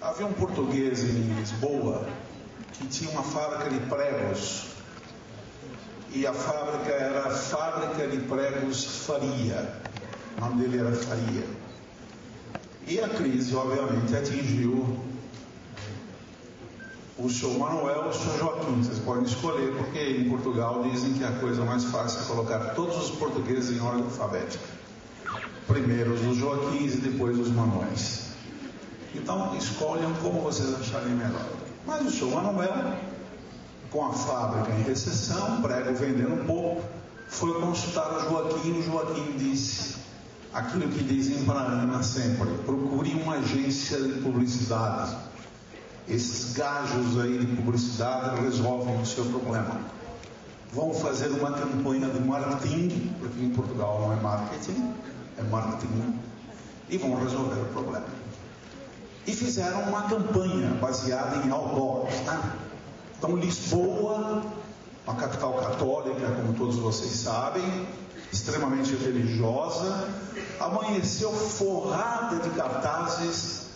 Havia um português em Lisboa que tinha uma fábrica de pregos, e a fábrica era a Fábrica de Pregos Faria. O nome dele era Faria. E a crise, obviamente, atingiu o senhor Manuel e o senhor Joaquim. Vocês podem escolher, porque em Portugal dizem que a coisa mais fácil é colocar todos os portugueses em ordem alfabética. Primeiro os Joaquins e depois os Manuéis. Então, escolham como vocês acharem melhor. Mas o senhor Manuel, com a fábrica em recessão, prego vendendo pouco, foi consultar o Joaquim, e o Joaquim disse aquilo que dizem para a Ana sempre: procure uma agência de publicidade. Esses gajos aí de publicidade resolvem o seu problema. Vão fazer uma campanha de marketing, porque em Portugal não é marketing, é marketing, e vão resolver o problema. E fizeram uma campanha baseada em outdoors, tá? Então Lisboa, uma capital católica, como todos vocês sabem, extremamente religiosa, amanheceu forrada de cartazes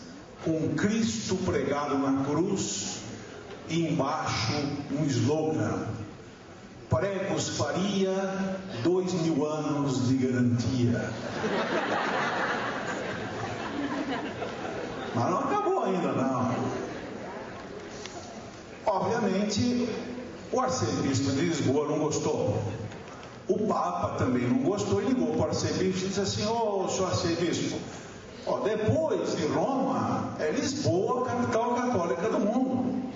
com Cristo pregado na cruz e embaixo um slogan: Pregos Faria, 2000 anos de garantia. Mas não acabou ainda, não. Obviamente, o arcebispo de Lisboa não gostou. O Papa também não gostou e ligou para o arcebispo e disse assim: ô, senhor arcebispo, depois de Roma, é Lisboa, capital católica do mundo.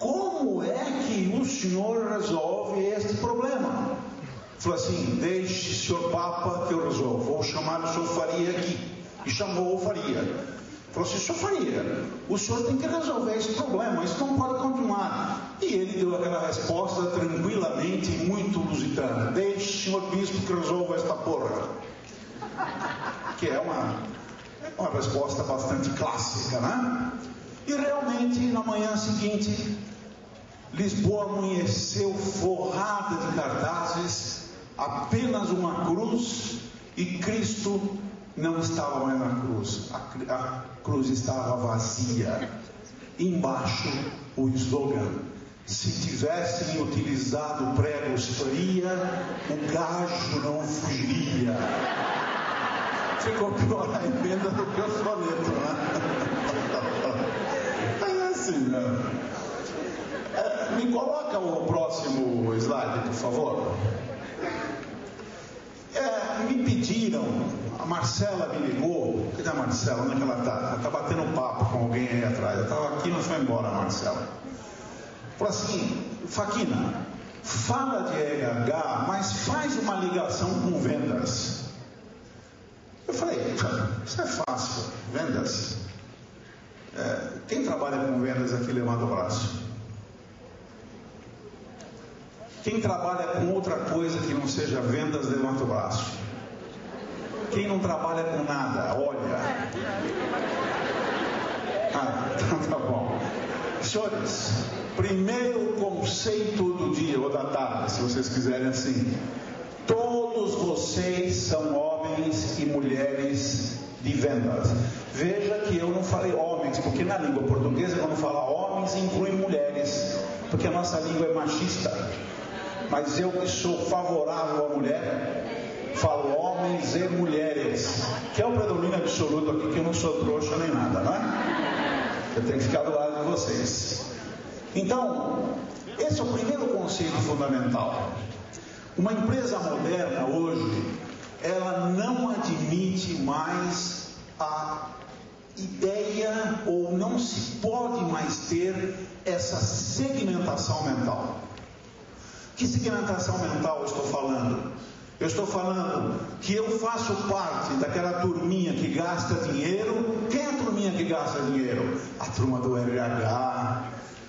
Como é que o senhor resolve este problema? Falou assim: deixe, senhor Papa, que eu resolvo. Vou chamar o senhor Faria aqui. E chamou o Faria. Falou assim: senhor Faria, o senhor tem que resolver esse problema, isso não pode continuar. E ele deu aquela resposta tranquilamente, muito lusitana: deixe, senhor bispo, que resolva esta porra. Que é uma resposta bastante clássica, né? E realmente, na manhã seguinte, Lisboa amanheceu forrada de cartazes, apenas uma cruz, e Cristo não estava mais na cruz, a cruz estava vazia. Embaixo o slogan: se tivessem utilizado pregos Faria, o gajo não fugiria. Ficou pior a emenda do que o soneto, né? É assim, né? Me coloca o próximo slide, por favor. Me pediram, a Marcela me ligou. Cadê a Marcela? Onde é que ela está? Ela está batendo papo com alguém aí atrás. Eu estava aqui, mas foi embora a Marcela. Falou assim: Faquina, fala de RH, mas faz uma ligação com vendas. Eu falei: isso é fácil, vendas. Quem trabalha com vendas aqui, levanta o braço. Quem trabalha com outra coisa que não seja vendas, levanta o braço. Quem não trabalha com nada, olha. Então tá bom. Senhores, primeiro conceito do dia ou da tarde, se vocês quiserem assim: todos vocês são homens e mulheres de vendas. Veja que eu não falei homens, porque na língua portuguesa, quando fala homens, inclui mulheres, porque a nossa língua é machista. Mas eu que sou favorável à mulher, falo homens e mulheres, que é o predomínio absoluto aqui, que eu não sou trouxa nem nada, não é? Eu tenho que ficar do lado de vocês. Então, esse é o primeiro conceito fundamental. Uma empresa moderna hoje, ela não admite mais a ideia, ou não se pode mais ter essa segmentação mental. Que segmentação mental eu estou falando? Eu estou falando que eu faço parte daquela turminha que gasta dinheiro. Quem é a turminha que gasta dinheiro? A turma do RH,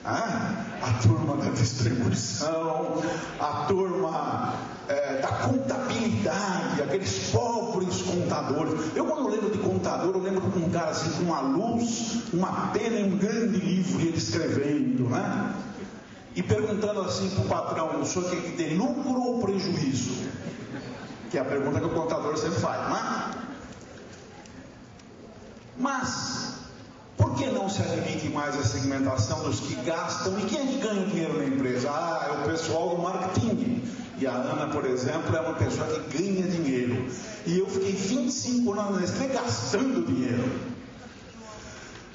a turma da distribuição, a turma da contabilidade, aqueles pobres contadores. Eu, quando lembro de contador, eu lembro de um cara assim com uma luz, uma pena e um grande livro, e ele escrevendo, né? E perguntando assim para o patrão: o senhor quer que dê lucro ou prejuízo? Que é a pergunta que o contador sempre faz, não é? Mas, por que não se admite mais a segmentação dos que gastam. E quem é que ganha dinheiro na empresa? É o pessoal do marketing. E a Ana, por exemplo, é uma pessoa que ganha dinheiro. E eu fiquei 25 anos na Nestlé gastando dinheiro.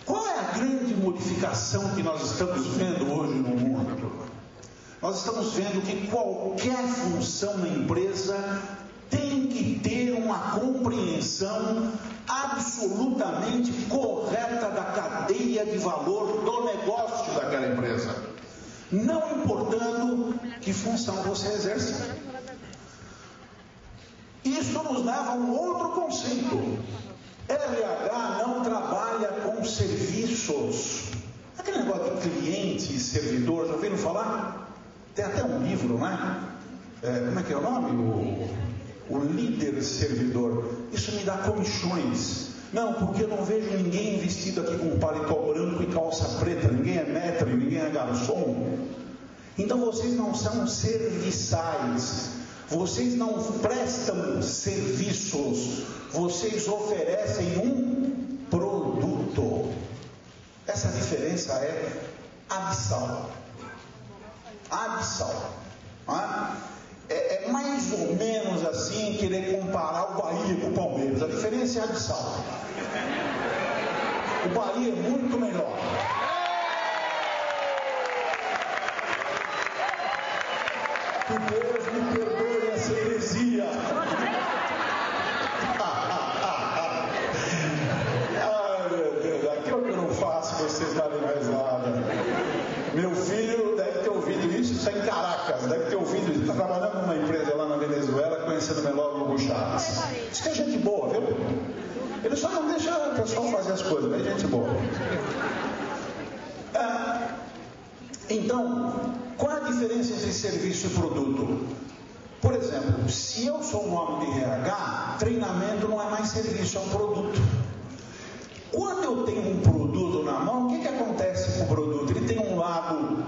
Qual é a grande modificação que nós estamos vendo hoje no mundo? Nós estamos vendo que qualquer função na empresa tem que ter uma compreensão absolutamente correta da cadeia de valor do negócio daquela empresa, não importando que função você exerce. Isso nos leva a um outro conceito. RH não trabalha com serviços. Aquele negócio de cliente e servidor, já ouviram falar? Tem até um livro, né? Como é que é o nome? O líder servidor. Isso me dá comichões. Não, porque eu não vejo ninguém vestido aqui com paletó branco e calça preta. Ninguém é maître, ninguém é garçom. Então vocês não são serviçais. Vocês não prestam serviços. Vocês oferecem um produto. Essa diferença é abissal. Abissal. É mais ou menos assim querer comparar o Bahia com o Palmeiras. A diferença é abissal. O Bahia é muito melhor. Que Deus me perdoe essa heresia. Ai, meu Deus, aquilo que eu não faço, vocês darem risada. Meu filho deve ter ouvido isso em Caracas, deve ter ouvido isso. Está trabalhando numa empresa lá na Venezuela, conhecendo melhor o Hugo Chávez. Diz que é gente boa, viu? Ele só não deixa o pessoal fazer as coisas, mas é gente boa. Então, qual é a diferença entre serviço e produto? Por exemplo, se eu sou um homem de RH, treinamento não é mais serviço, é um produto. Quando eu tenho um produto na mão, o que acontece com o produto? Ele tem um lado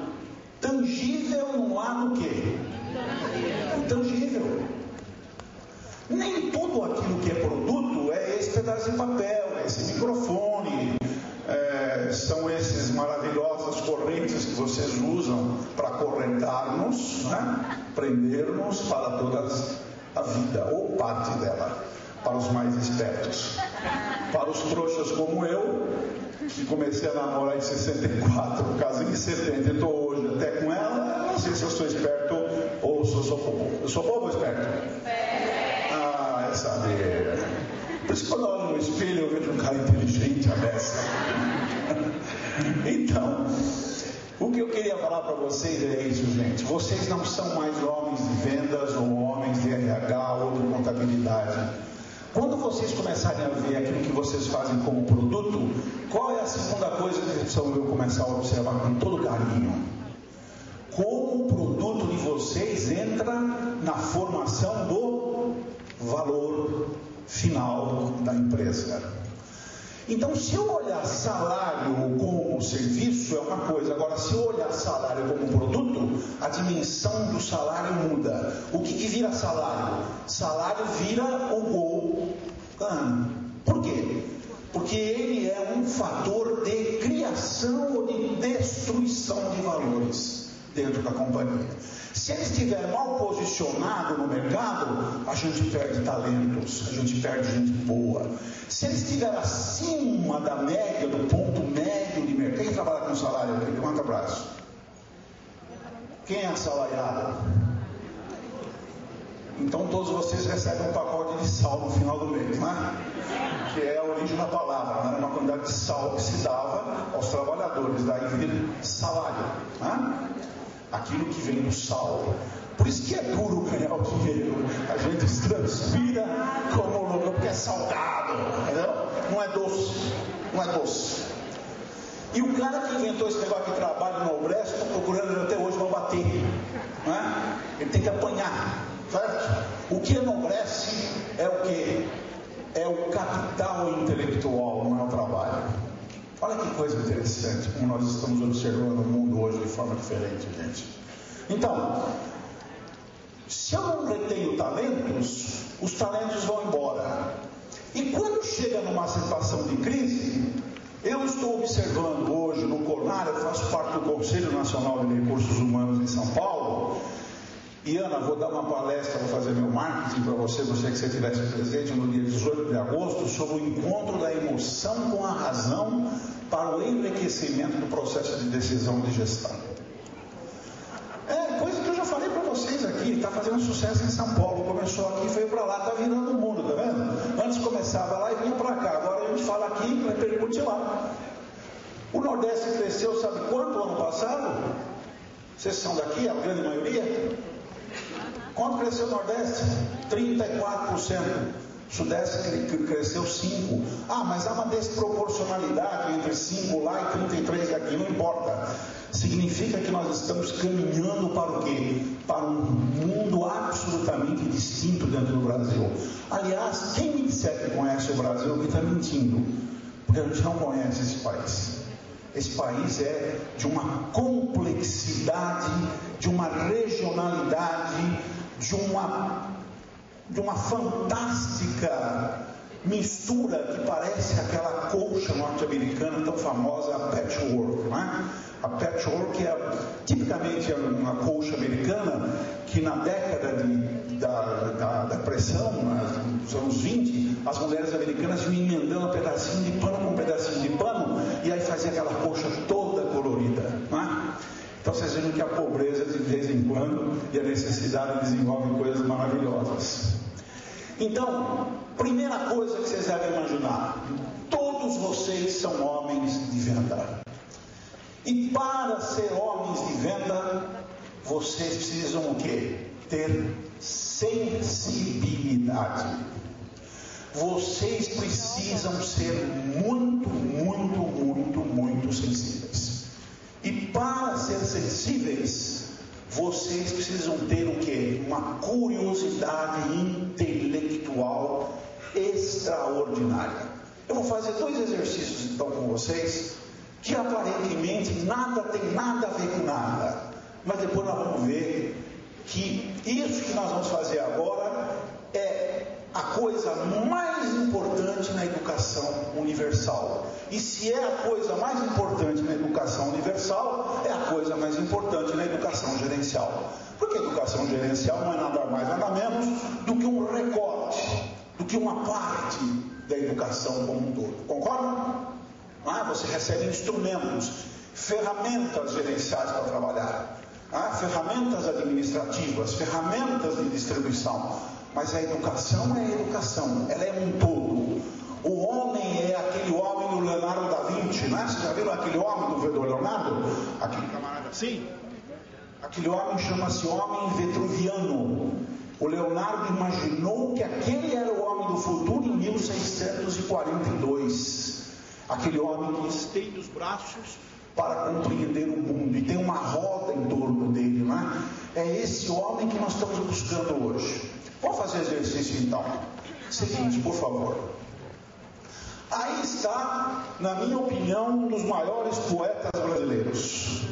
tangível e um lado o quê? Intangível. Nem tudo aquilo que é produto é esse pedaço de papel, é esse microfone, são esses maravilhosas correntes que vocês usam para correntar-nos, né? Prender-nos para toda a vida, ou parte dela, para os mais espertos. Para os trouxas como eu, que comecei a namorar em 64, casei em 70 e estou hoje até com ela, não sei se eu sou esperto ou se eu sou bobo. Eu sou bobo ou esperto? É saber. Por isso que quando eu olho no espelho eu vejo um cara inteligente, a beça. Então, o que eu queria falar para vocês é isso, gente. Vocês não são mais homens de vendas ou homens de RH ou de contabilidade. Quando vocês começarem a ver aquilo que vocês fazem como produto, qual é a segunda coisa que vocês precisam começar a observar com todo carinho? Como o produto de vocês entra na formação do valor final da empresa. Então, se eu olhar salário como serviço, é uma coisa. Agora, se eu olhar salário como produto, a dimensão do salário muda. O que vira salário? Salário vira o gol ganho. Por quê? Porque ele é um fator de criação ou de destruição de valores dentro da companhia. Se ele estiver mal posicionado no mercado, a gente perde talentos, a gente perde gente boa. Se ele estiver acima da média, do ponto médio de mercado, quem trabalha com salário aqui? Levanta o braço. Quem é assalariado? Então todos vocês recebem um pacote de sal no final do mês, né? Que é a origem da palavra, né? Uma quantidade de sal que se dava aos trabalhadores, daí vira salário, né? Aquilo que vem do sal. Por isso que é duro ganhar o dinheiro. A gente transpira como louco, porque é salgado, entendeu? Não é doce. Não é doce. E o cara que inventou esse negócio que trabalha no Obresso, está procurando ele até hoje para bater. Não é? Ele tem que apanhar, certo? O que enobrece é o quê? É o capital intelectual, não é o trabalho. Olha que coisa interessante, como nós estamos observando o mundo hoje de forma diferente, gente. Então, se eu não retenho talentos, os talentos vão embora. E quando chega numa situação de crise, Eu estou observando hoje no CONAR, eu faço parte do Conselho Nacional de Recursos Humanos em São Paulo. E Ana, vou dar uma palestra, vou fazer meu marketing para você, gostaria que você estivesse presente no dia 18 de agosto, sobre o encontro da emoção com a razão para o enriquecimento do processo de decisão de gestão. É coisa que eu já falei para vocês aqui, está fazendo sucesso em São Paulo, começou aqui, veio para lá, está virando o mundo, tá vendo? Antes começava lá e vinha para cá, agora a gente fala aqui e repercute lá. O Nordeste cresceu, sabe quanto ano passado? Vocês são daqui, a grande maioria? Quanto cresceu o Nordeste? 34%. O Sudeste cresceu 5%. Ah, mas há uma desproporcionalidade entre 5 lá e 33 aqui, não importa. Significa que nós estamos caminhando para o quê? Para um mundo absolutamente distinto dentro do Brasil. Aliás, quem me disser que conhece o Brasil que está mentindo, porque a gente não conhece esse país. Esse país é de uma complexidade, de uma regionalidade, de uma fantástica mistura que parece aquela colcha norte-americana tão famosa, a patchwork, né? A patchwork é tipicamente uma colcha americana que na década da depressão, nos anos 20, as mulheres americanas iam emendando um pedacinho de pano com um pedacinho de pano e aí fazia aquela colcha toda colorida, né? Então vocês viram que a pobreza de vez em quando e a necessidade desenvolvem coisas maravilhosas. Então, primeira coisa que vocês devem imaginar, todos vocês são homens de venda. E para ser homens de venda, vocês precisam o quê? Ter sensibilidade. Vocês precisam ser muito, muito, muito, muito sensíveis. E para ser sensíveis, vocês precisam ter o quê? Uma curiosidade intelectual extraordinária. Eu vou fazer 2 exercícios então com vocês, que aparentemente nada tem nada a ver com nada. Mas depois nós vamos ver que isso que nós vamos fazer agora é a coisa mais importante na educação universal. E se é a coisa mais importante na educação universal, é a coisa mais importante na educação gerencial. Porque a educação gerencial não é nada mais, nada menos do que um recorte, do que uma parte da educação como um todo. Concordam? Você recebe instrumentos, ferramentas gerenciais para trabalhar, ferramentas administrativas, ferramentas de distribuição. Mas a educação é a educação, ela é um todo. O homem é aquele homem do Leonardo da Vinci, né? Vocês já viram aquele homem do Leonardo? Aquele camarada assim? Aquele homem chama-se homem vetruviano. O Leonardo imaginou que aquele era o homem do futuro em 1642. Aquele homem que estende os braços para compreender o mundo e tem uma roda em torno dele, né? É esse homem que nós estamos buscando hoje. Vamos fazer exercício então. Seguinte, por favor. Aí está, na minha opinião, um dos maiores poetas brasileiros.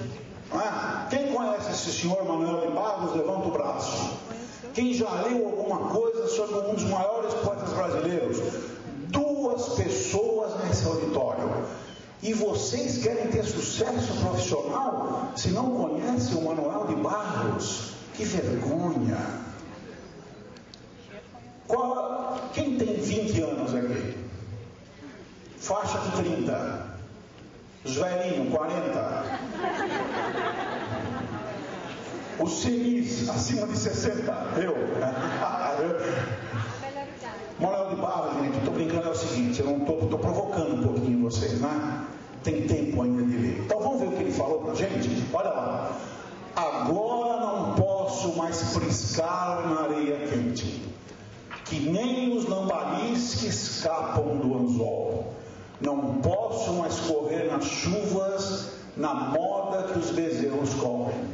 Quem conhece esse senhor Manuel de Barros, levanta o braço. Quem já leu alguma coisa sobre um dos maiores poetas brasileiros? 2 pessoas nesse auditório. E vocês querem ter sucesso profissional se não conhecem o Manuel de Barros? Que vergonha! Quem tem 20 anos aqui? Faixa de 30. Os velhinhos, 40. Os senis, acima de 60. Eu. Manuel de Barros, gente, estou brincando, é o seguinte, eu não estou provocando um pouquinho vocês, né? Tem tempo ainda de ler. Então vamos ver o que ele falou pra gente? Olha lá. Agora não posso mais friscar na areia quente, que nem os lambaris que escapam do anzol. Não posso mais correr nas chuvas, na moda que os bezerros correm.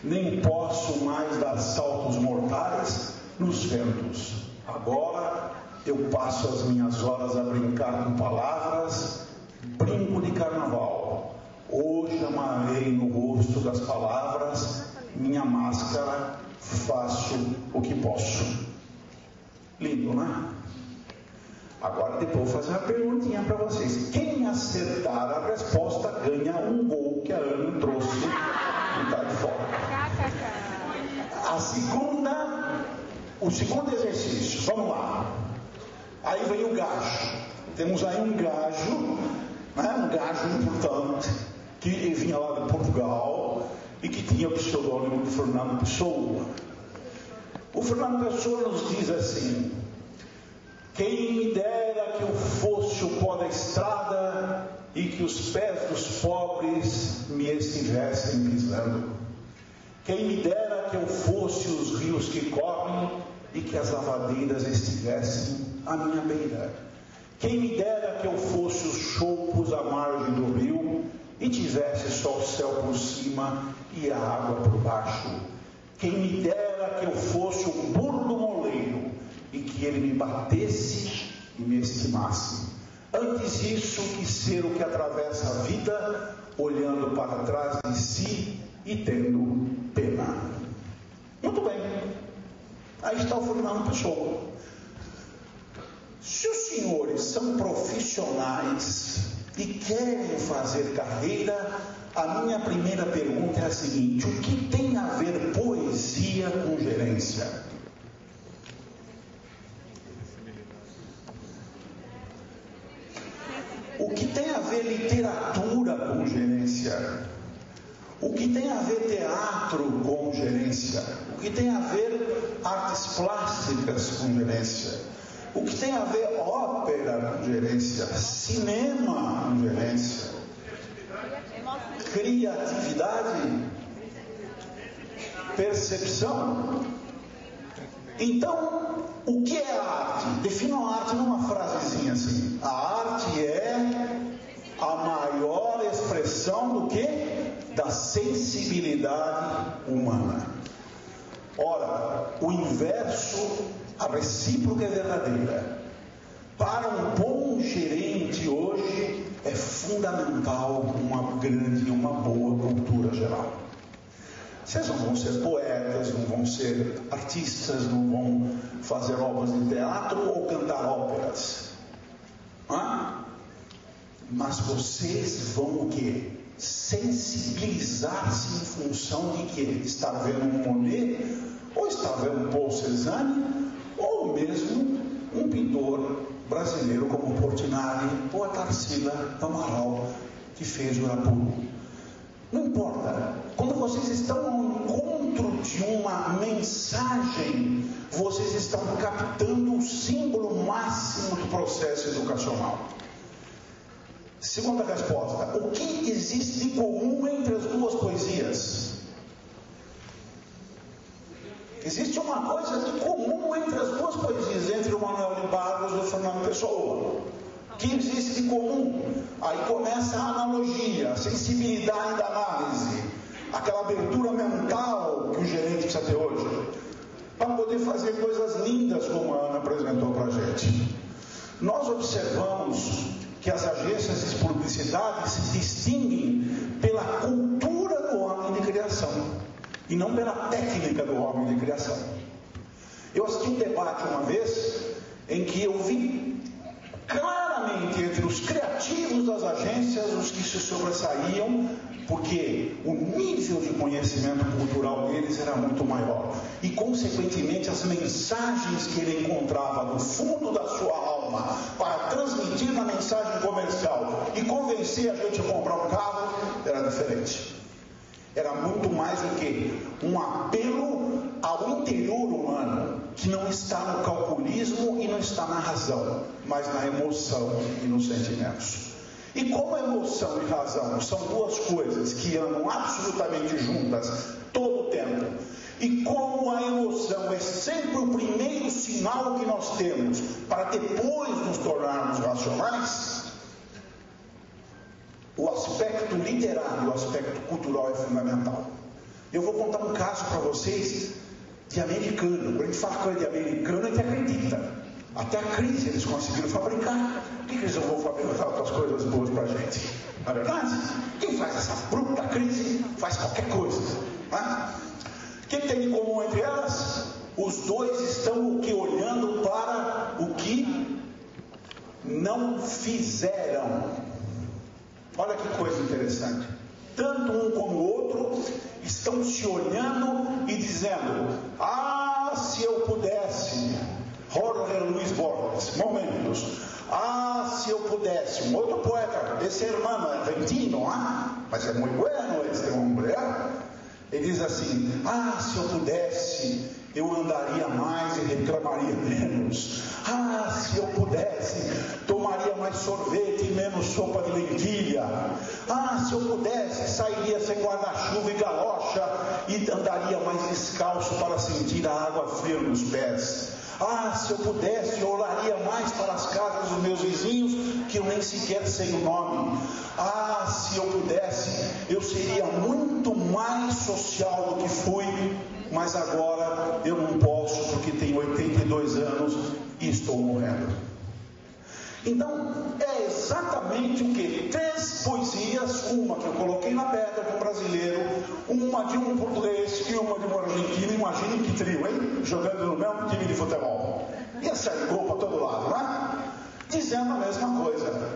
Nem posso mais dar saltos mortais nos ventos. Agora eu passo as minhas horas a brincar com palavras, brinco de carnaval. Hoje amarrei no rosto das palavras minha máscara, faço o que posso. Lindo, né? Agora depois vou fazer uma perguntinha para vocês. Quem acertar a resposta ganha um gol que a Ana trouxe e tá de fora. O segundo exercício, vamos lá. Aí vem o gajo. Temos aí um gajo, né, um gajo importante, que vinha lá de Portugal e que tinha o pseudônimo de Fernando Pessoa. O Fernando Pessoa nos diz assim: quem me dera que eu fosse o pó da estrada e que os pés dos pobres me estivessem pisando. Quem me dera que eu fosse os rios que correm e que as lavadeiras estivessem à minha beira. Quem me dera que eu fosse os choupos à margem do rio e tivesse só o céu por cima e a água por baixo. Quem me dera que eu fosse o burro do moleiro e que ele me batesse e me estimasse. Antes isso que ser o que atravessa a vida, olhando para trás de si e tendo pena. Muito bem. Aí está o Fernando Pessoa. Se os senhores são profissionais e querem fazer carreira, a minha primeira pergunta é a seguinte: o que tem a ver poesia com gerência? O que tem a ver literatura com gerência? O que tem a ver teatro com gerência? O que tem a ver artes plásticas com gerência? O que tem a ver ópera com gerência? Cinema com gerência? Criatividade? Percepção? Então, o que é a arte? Defina a arte numa frasezinha assim: a arte é a maior expressão do quê? Da sensibilidade humana. Ora, o inverso, a recíproca é verdadeira. Para um bom gerente hoje é fundamental uma grande e uma boa cultura geral. Vocês não vão ser poetas, não vão ser artistas, não vão fazer obras de teatro ou cantar óperas. Mas vocês vão o quê? Sensibilizar-se em função de que estar vendo um Monet, ou estar vendo um Paul Cézanne, ou mesmo um pintor brasileiro como Portinari ou a Tarsila do Amaral, que fez o Irapuru. Não importa. Quando vocês estão ao encontro de uma mensagem, vocês estão captando o símbolo máximo do processo educacional. Segunda resposta: o que existe de comum entre as duas poesias? Existe uma coisa de comum entre as duas poesias, entre o Manuel de Barros e o Fernando Pessoa. O que existe de comum? Aí começa a analogia, a sensibilidade da análise, aquela abertura mental que o gerente precisa ter hoje, para poder fazer coisas lindas como a Ana apresentou para a gente. Nós observamos que as agências de publicidade se distinguem pela cultura do homem de criação e não pela técnica do homem de criação. Eu assisti um debate uma vez em que eu vi claramente entre os criativos das agências os que se sobressaíam, porque o nível de conhecimento cultural deles era muito maior e, consequentemente, as mensagens que ele encontrava no fundo da sua alma para transmitir na mensagem comercial e convencer a gente a comprar um carro era diferente. Era muito mais do que um apelo ao interior humano, que não está no calculismo e não está na razão, mas na emoção e nos sentimentos. E como a emoção e razão são duas coisas que andam absolutamente juntas todo o tempo, e como a emoção é sempre o primeiro sinal que nós temos para depois nos tornarmos racionais, o aspecto literário, o aspecto cultural é fundamental. Eu vou contar um caso para vocês de americano. Quando a gente fala coisa de americano, a gente acredita. Até a crise eles conseguiram fabricar. Por que eles não vão fabricar outras coisas boas para a gente? Na verdade, quem faz essa bruta crise faz qualquer coisa. Né? O que tem em comum entre elas? Os dois estão olhando para o que não fizeram. Olha que coisa interessante. Tanto um como o outro estão se olhando e dizendo: ah, se eu pudesse. Jorge Luis Borges, momentos. Ah, se eu pudesse. Um outro poeta, esse hermano argentino, mas é muito bueno este homem. Ele diz assim: ah, se eu pudesse, eu andaria mais e reclamaria menos. Ah, se eu pudesse, tomaria mais sorvete e menos sopa de lentilha. Ah, se eu pudesse, sairia sem guarda-chuva e galocha e andaria mais descalço para sentir a água fria nos pés. Ah, se eu pudesse, eu olaria mais para as casas dos meus vizinhos, que eu nem sequer sei o nome. Ah, se eu pudesse, eu seria muito mais social do que fui, mas agora eu não posso, porque tenho 82 anos e estou morrendo. Então, é exatamente o que? 3 poesias, uma que eu coloquei na pedra de um brasileiro, uma de um português e uma de um argentino. Imaginem que trio, hein? Jogando no mesmo time de futebol. Ia sair gol para todo lado, não é? Dizendo a mesma coisa.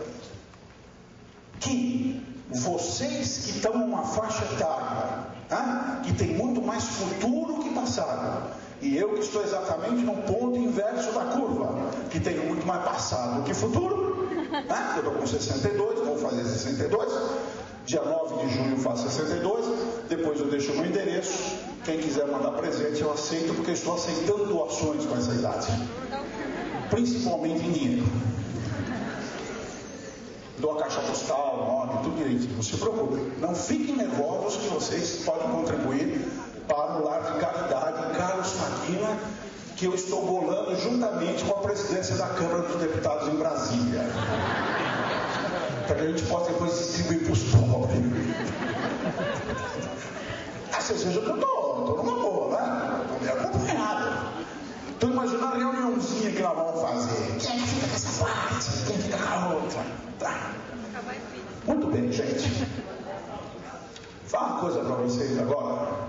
Que vocês que estão numa faixa etária, que tem muito mais futuro que passado, e eu que estou exatamente no ponto inverso da curva, que tenho muito mais passado que futuro, eu estou com 62, vou fazer 62, dia 9 de junho faço 62, depois eu deixo o meu endereço, quem quiser mandar presente eu aceito, porque eu estou aceitando doações com essa idade, principalmente em dinheiro. Dou a caixa postal, nome, tudo direitinho, não se preocupe, não fiquem nervosos que vocês podem contribuir para o lar de caridade Carlos Maquina, que eu estou bolando juntamente com a presidência da Câmara dos Deputados em Brasília, para que a gente possa depois distribuir para os pobres. Vocês vejam que eu estou numa boa, né? Estou bem acompanhado. Estou imaginando a reuniãozinha que nós vamos fazer. Quem fica com essa parte? Quem fica com a outra? Tá. Muito bem, gente. Fala uma coisa para vocês agora.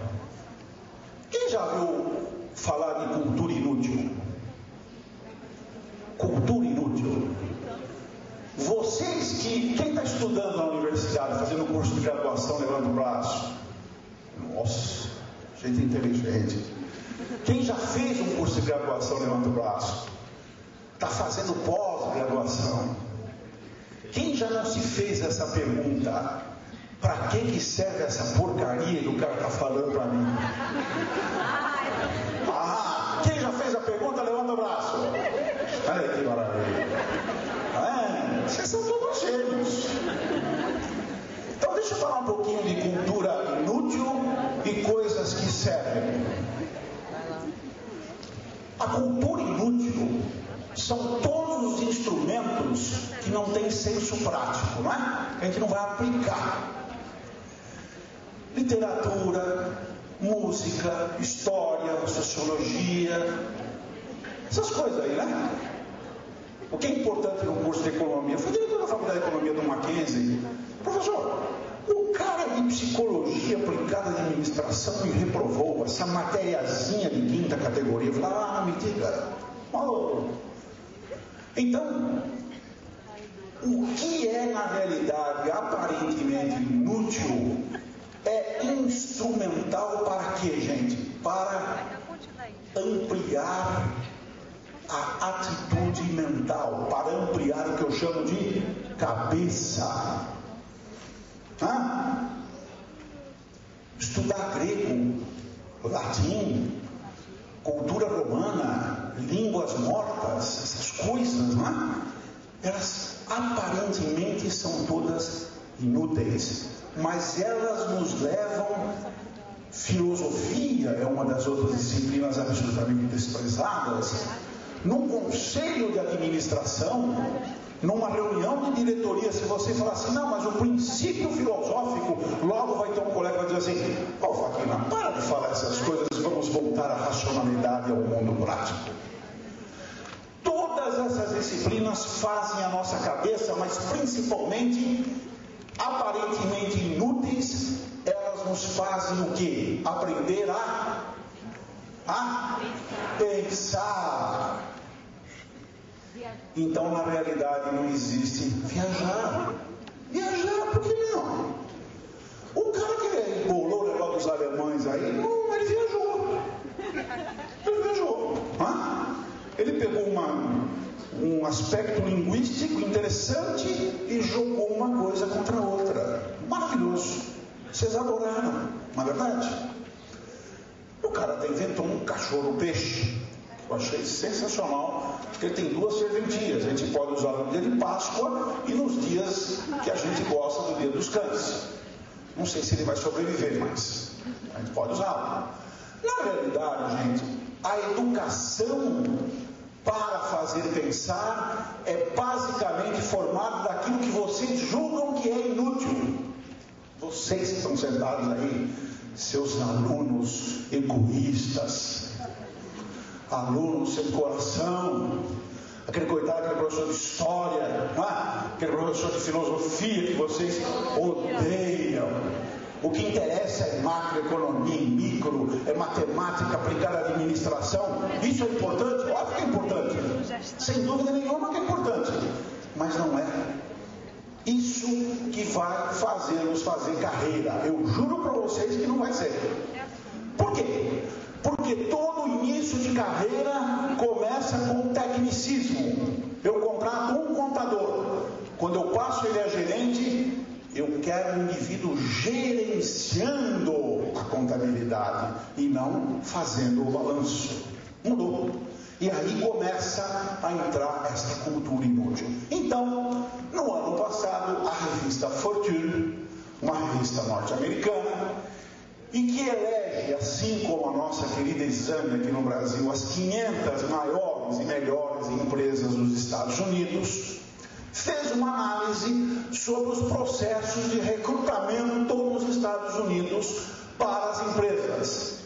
Quem já viu falar de cultura inútil? Cultura inútil. Vocês que... Quem está estudando na universidade, fazendo curso de graduação, levanta o braço. Nossa, gente inteligente. Quem já fez um curso de graduação, levanta o braço. Está fazendo pós-graduação. Quem já não se fez essa pergunta? Para que serve essa porcaria que o cara está falando para mim? Quem já fez a pergunta, levanta o braço. Olha que maravilha. Vocês são todos gêmeos. Então deixa eu falar um pouquinho de cultura inútil e coisas que servem. A cultura inútil são todos os instrumentos que não têm senso prático, não é? A gente não vai aplicar. Literatura, música, história, sociologia, essas coisas aí, né? O que é importante no curso de economia? Eu fui diretor da Faculdade de Economia do Mackenzie. Professor, o cara de psicologia aplicada de administração me reprovou essa matériazinha de 5ª categoria. Eu falei, não me diga. Maluco. Então, o que é na realidade aparentemente inútil é instrumental para quê, gente? Para ampliar a atitude mental, para ampliar o que eu chamo de cabeça. Estudar grego, latim, cultura romana, línguas mortas, essas coisas, elas aparentemente são todas inúteis, mas elas nos levam. Filosofia é uma das outras disciplinas absolutamente desprezadas. Num conselho de administração, numa reunião de diretoria, se você falar assim, não, mas o princípio filosófico, logo vai ter um colega que vai dizer assim, Faquina, para de falar essas coisas, vamos voltar à racionalidade, ao mundo prático. Todas essas disciplinas fazem a nossa cabeça, mas principalmente, aparentemente inúteis, elas nos fazem o quê? Aprender a pensar. Então, na realidade, não existe viajar. Viajar, por que não? O cara que bolou o negócio dos alemães aí, não, ele viajou. Ele viajou. Ele pegou um aspecto linguístico interessante e jogou uma coisa contra a outra. Maravilhoso. Vocês adoraram, não é verdade? O cara até inventou um cachorro-peixe. Eu achei sensacional, porque ele tem 2 serventias. A gente pode usar no dia de Páscoa e nos dias que a gente gosta do Dia dos Cães. Não sei se ele vai sobreviver, mas a gente pode usá-lo. Na realidade, gente, a educação para fazer pensar é basicamente formada daquilo que vocês julgam que é inútil. Vocês que estão sentados aí, seus alunos egoístas, alunos sem coração, aquele coitado, aquele professor de história, aquele professor de filosofia que vocês odeiam. O que interessa é macroeconomia, micro, é matemática aplicada à administração. Isso é importante? Óbvio que é importante. Sem dúvida nenhuma que é importante. Mas não é isso que vai fazer-nos fazer carreira. Eu juro para vocês que não vai ser. Por quê? Porque todo início de carreira começa com tecnicismo. Eu contrato um contador. Quando eu passo ele a gerente, eu quero um indivíduo gerenciando a contabilidade e não fazendo o balanço. Mudou. E aí começa a entrar essa cultura inútil. Então, no ano passado, a revista Fortune, uma revista norte-americana, e que elege, assim como a nossa querida Exame aqui no Brasil, as 500 maiores e melhores empresas dos Estados Unidos, fez uma análise sobre os processos de recrutamento nos Estados Unidos para as empresas.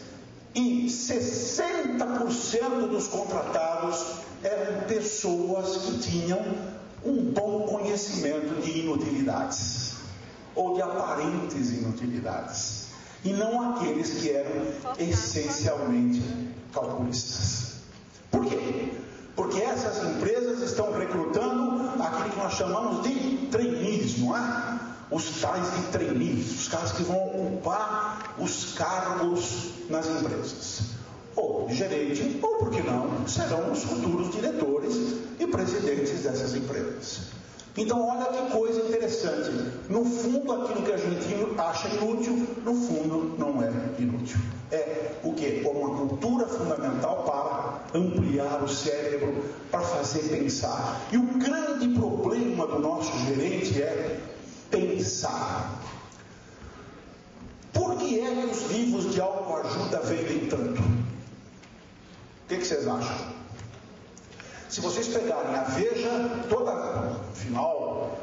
E 60% dos contratados eram pessoas que tinham um bom conhecimento de inutilidades, ou de aparentes inutilidades, e não aqueles que eram essencialmente calculistas. Por quê? Porque essas empresas estão recrutando aquilo que nós chamamos de trainees, não é? Os tais de trainees, os caras que vão ocupar os cargos nas empresas. Ou gerente, ou por que não, serão os futuros diretores e presidentes dessas empresas. Então olha que coisa interessante. No fundo, aquilo que a gente acha inútil, no fundo não é inútil. É o quê? Uma cultura fundamental para ampliar o cérebro, para fazer pensar. E o grande problema do nosso gerente é pensar. Por que é que os livros de autoajuda vendem tanto? O que vocês acham? Se vocês pegarem a Veja, toda final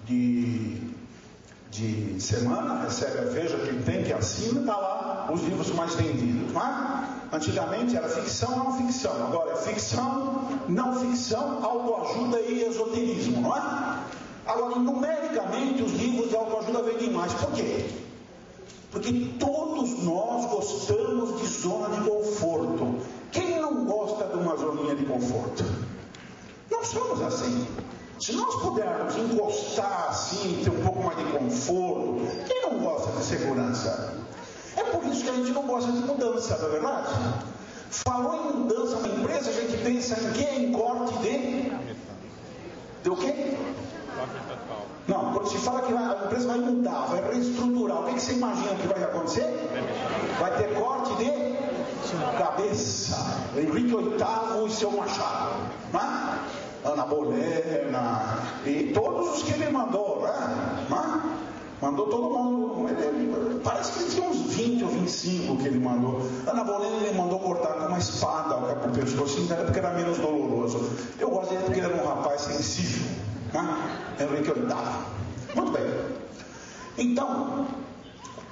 de semana, recebe a Veja, quem tem, que assina, está lá os livros mais vendidos, não é? Antigamente era ficção, não ficção, agora é ficção, não ficção, autoajuda e esoterismo, não é? Agora, numericamente, os livros de autoajuda vendem mais. Por quê? Porque todos nós gostamos de zona de conforto. Quem não gosta de uma zoninha de conforto? Nós somos assim. Se nós pudermos encostar assim, ter um pouco mais de conforto, quem não gosta de segurança? É por isso que a gente não gosta de mudança, não é verdade? Falou em mudança na empresa, a gente pensa em quê? Em corte de o quê? Não, quando se fala que a empresa vai mudar, vai reestruturar, o que você imagina que vai acontecer? Vai ter corte de cabeça. Henrique VIII e seu machado, né? Ana Bolena e todos os que ele mandou, né? Mandou todo mundo. Parece que tinha uns 20 ou 25 que ele mandou. Ana Bolena ele mandou cortar com uma espada o pescoço, porque era menos doloroso. Eu gosto dele porque ele era um rapaz sensível, né? Henrique VIII. Muito bem. Então,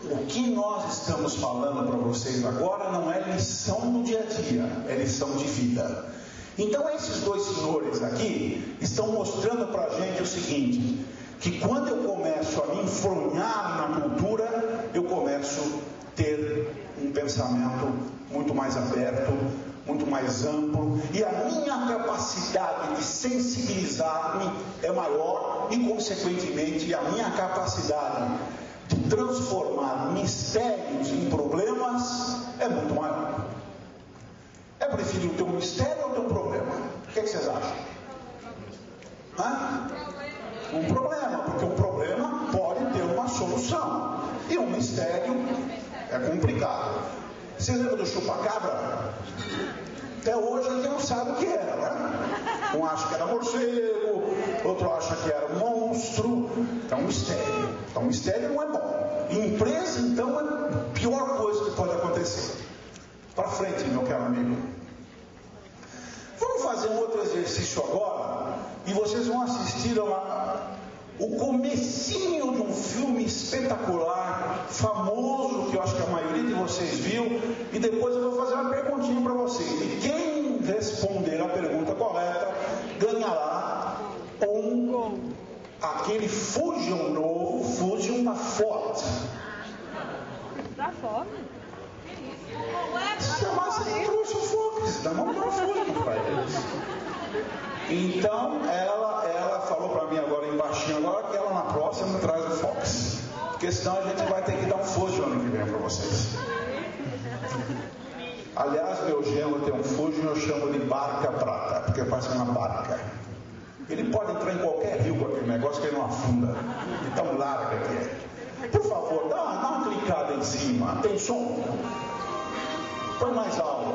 o que nós estamos falando para vocês agora não é lição do dia a dia, é lição de vida. Então esses dois senhores aqui estão mostrando para a gente o seguinte, que quando eu começo a me enfronhar na cultura, eu começo a ter um pensamento muito mais aberto, muito mais amplo, e a minha capacidade de sensibilizar-me é maior, e consequentemente a minha capacidade de transformar mistérios em problemas é muito maior. É preferível ter um mistério ou ter um problema? O que vocês acham? Um problema, porque um problema pode ter uma solução, e um mistério é complicado. Vocês lembram do chupa-cabra? Até hoje a gente não sabe o que era, né? Um acha que era morcego, outro acha que era um monstro. Então, um mistério. Então, mistério não é bom. Empresa, então, é a pior coisa que pode acontecer. Para frente, meu caro amigo. Vamos fazer um outro exercício agora, e vocês vão assistir o comecinho de um filme espetacular, famoso, que eu acho que a maioria de vocês viu, e depois eu vou fazer uma perguntinha para vocês. E quem responder a pergunta correta ganhará aquele Fusion novo, Fusion da Ford. Da Ford? Se chamasse trouxe o Focus, dá uma Fusion para eles. Então ela falou para mim agora embaixinho agora que ela na próxima traz o Fox, porque senão a gente vai ter que dar um Fusion ano que vem para vocês. Aliás, meu genro tem um Fusion, eu chamo de barca prata, porque parece uma barca. Ele pode entrar em qualquer rio com aquele negócio que ele não afunda, de tão larga que é. Por favor, dá uma clicada em cima. Tem som? Põe mais alto.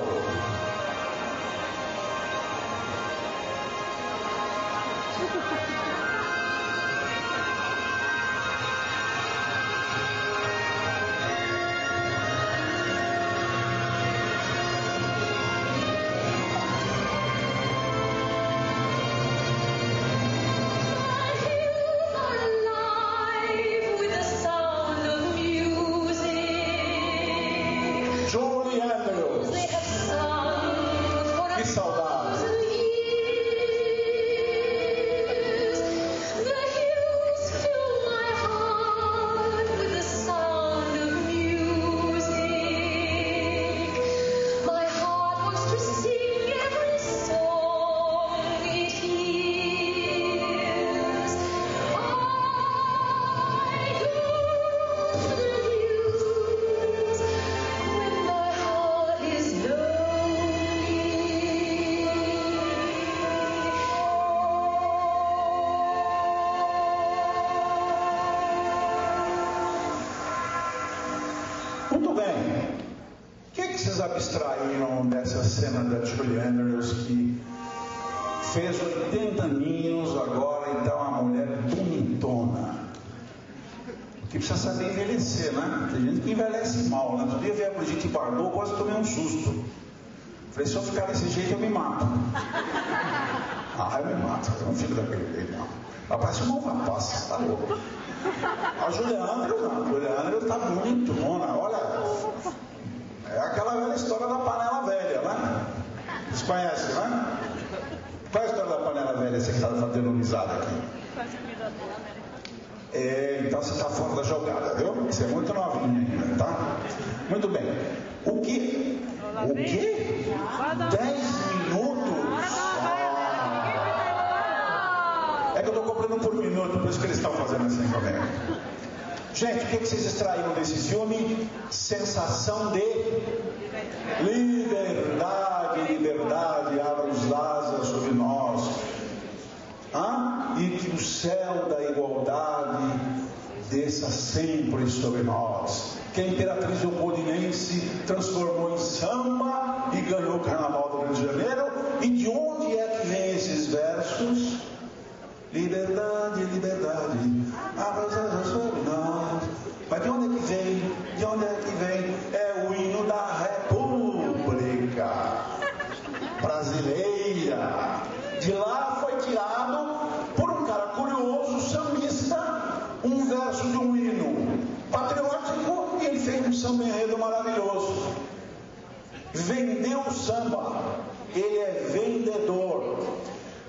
Muito bem. O que vocês abstraíram dessa cena da Julie Andrews, que fez 80 aninhos agora, então a mulher bonitona, que precisa saber envelhecer, né? Tem gente que envelhece mal, né? Outro dia veio a Brigitte Bardot, quase tomei um susto. Falei, se eu ficar desse jeito eu me mato. Eu me mato, eu não fico daquele jeito, não. Ela parece uma uva passa, tá louco. A Julia Andrews não, a Julia Andrews tá bonitona, olha. É aquela velha história da panela velha, né? Vocês conhecem, né? Qual é a história da panela velha, você que está fazendo risada aqui? Então você está fora da jogada, viu? Você é muito novinha ainda, tá? Muito bem. O quê? 10 minutos? É que eu estou comprando por minuto, por isso que eles estão fazendo assim comigo. Gente, o que vocês extraíram desse filme? Sensação de liberdade, liberdade, abra os asas sobre nós. E que o céu da igualdade desça sempre sobre nós. Que a Imperatriz Leopoldinense transformou em samba e ganhou o Carnaval do Rio de Janeiro. E de onde é que vem esses versos? Liberdade, liberdade, abra as asas sobre nós. Mas de onde é que vem? De onde é que vem? É o hino da República Brasileira. De lá foi tirado, por um cara curioso, sambista, um verso de um hino patriótico, e ele fez um samba enredo maravilhoso. Vendeu o samba. Ele é vendedor.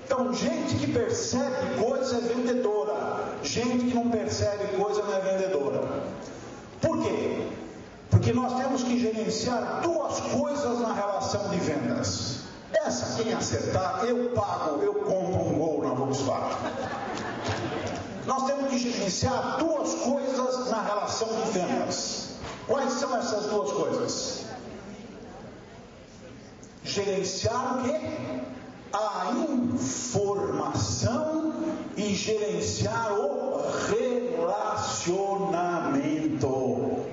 Então, gente que percebe coisa é vendedora. Gente que não percebe coisa não é vendedora. Por quê? Porque nós temos que gerenciar duas coisas na relação de vendas. Essa, quem acertar, eu pago, eu compro um Gol na Volkswagen. Nós temos que gerenciar duas coisas na relação de vendas. Quais são essas duas coisas? Gerenciar o quê? A informação e gerenciar o relacionamento.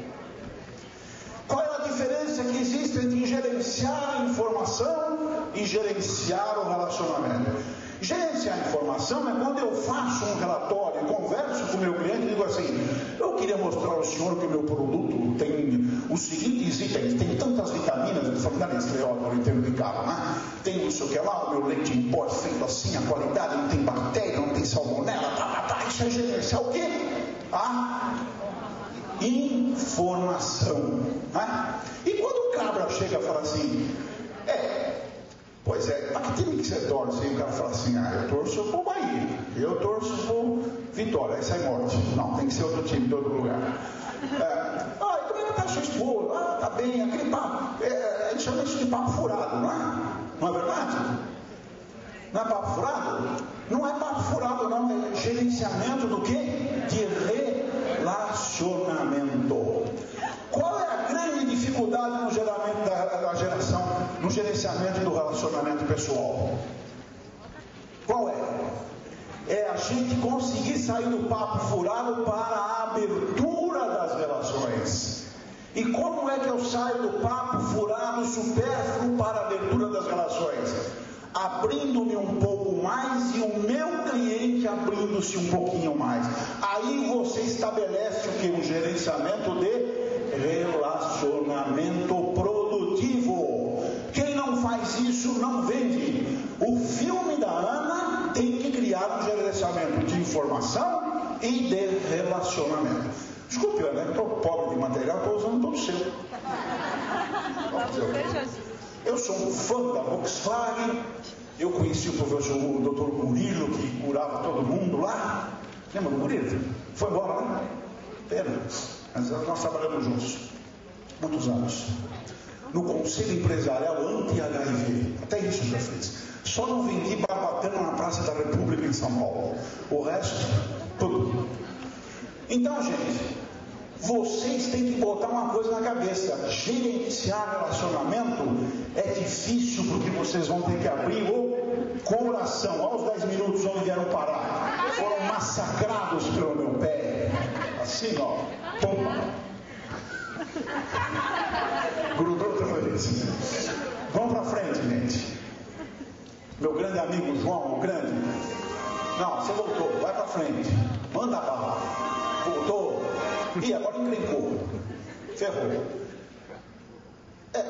Qual é a diferença que existe entre gerenciar a informação e gerenciar o relacionamento? Gerenciar a informação é quando eu faço um relatório, converso com o meu cliente e digo assim: eu queria mostrar ao senhor que o meu produto tem os seguintes itens, tem tantas vitaminas, eu falo, dá nesse leório em termos de carro, né? Tem não sei o que lá, o meu leite em pó feito assim, a qualidade, não tem bactéria, não tem salmonela, isso é gerenciar o quê? A informação, né? E quando o cabra chega e fala assim, pois é, para que time que você torce? E o cara fala assim, eu torço pro Bahia, eu torço pro Vitória, aí sai morte. Não, tem que ser outro time de outro lugar. E como é que tá sua esposa? Tá bem, aquele papo, a gente chama isso de papo furado, não é? Não é verdade? Não é papo furado? Não é papo furado, não, é gerenciamento do quê? De relacionamento. Qual é a grande dificuldade no gerenciamento do relacionamento pessoal? Qual é? É a gente conseguir sair do papo furado para a abertura das relações. E como é que eu saio do papo furado supérfluo para a abertura das relações? Abrindo-me um pouco mais e o meu cliente abrindo-se um pouquinho mais. Aí você estabelece o que? Um gerenciamento de relacionamento produtivo. Quem não faz isso não vende. O filme da Ana tem que criar um gerenciamento de informação e de relacionamento. Desculpe, Ana, eu estou pobre de material, estou usando todo o seu. Eu sou um fã da Volkswagen. Eu conheci o professor, o Dr. Murilo, que curava todo mundo lá. Lembra do Murilo? Foi embora, né? Pena. Mas nós trabalhamos juntos. Muitos anos. No Conselho Empresarial Anti-HIV. Até isso eu já fiz. Só não vendi barbatana na Praça da República em São Paulo. O resto, tudo. Então, gente, vocês têm que botar uma coisa na cabeça: gerenciar relacionamento é difícil porque vocês vão ter que abrir o coração. Olha os 10 minutos onde vieram parar. Foram massacrados pelo meu pé. Assim, ó. Pum. Grudou outra vez. Vamos pra frente, gente. Meu grande amigo João, o grande. Não, você voltou. Vai pra frente. Manda bala. Voltou. E agora encrencou. Ferrou.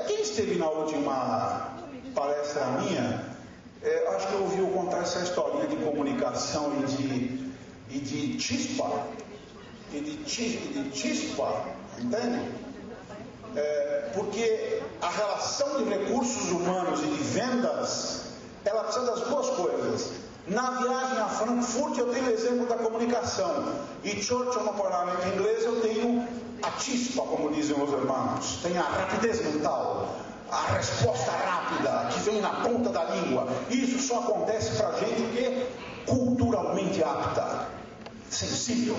Quem esteve na última palestra minha, acho que ouviu contar essa historinha de comunicação e de chispa. Entende? Porque a relação de recursos humanos e de vendas, ela precisa das duas coisas. Na viagem a Frankfurt eu tenho o exemplo da comunicação. E Churchill no parlamento inglês eu tenho a chispa, como dizem os irmãos. Tem a rapidez mental, a resposta rápida que vem na ponta da língua. Isso só acontece para gente que é culturalmente apta, sensível.